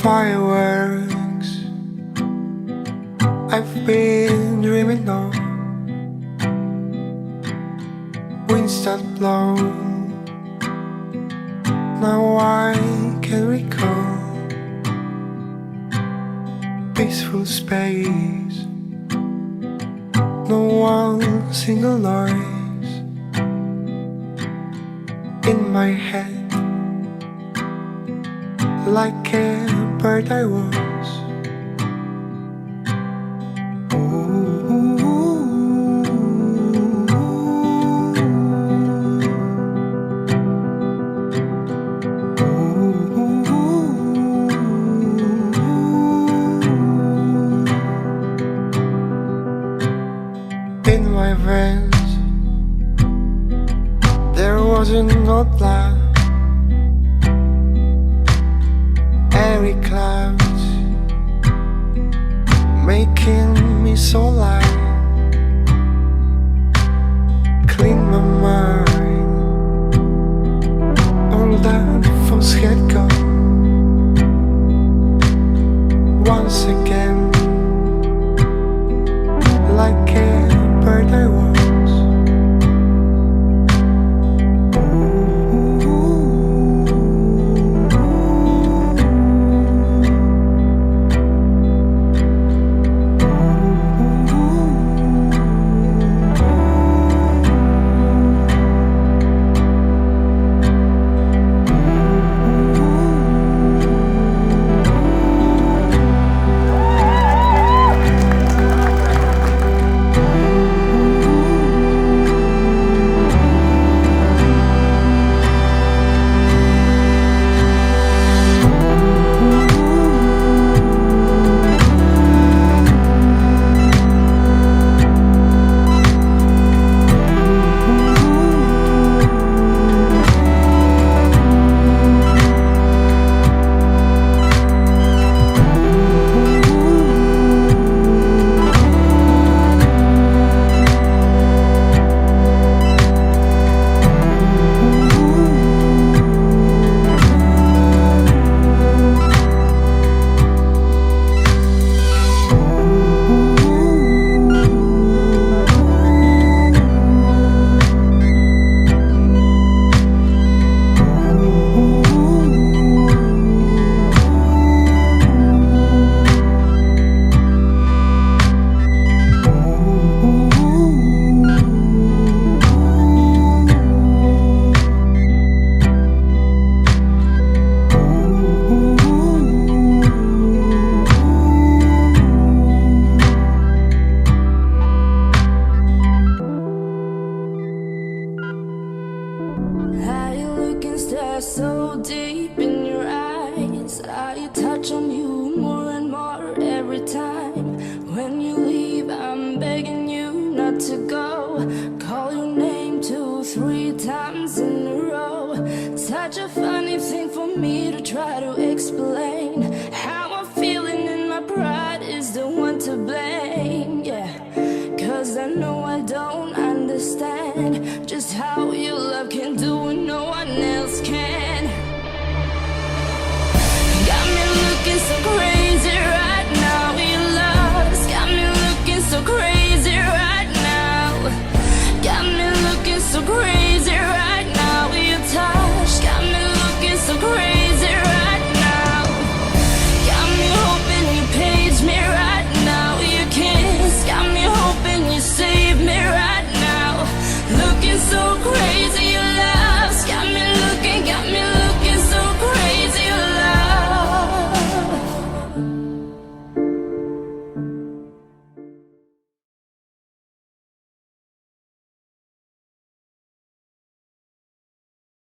fireworks I've been dreaming of. Winds that blow, now I can recall. Peaceful space, no one single noise in my head, like a bird I was. In my veins there wasn't no blood. Airy clouds making me so light. Clean my mind, all that false had gone. Once again, like a bird I was. Such a funny thing for me to try to explain.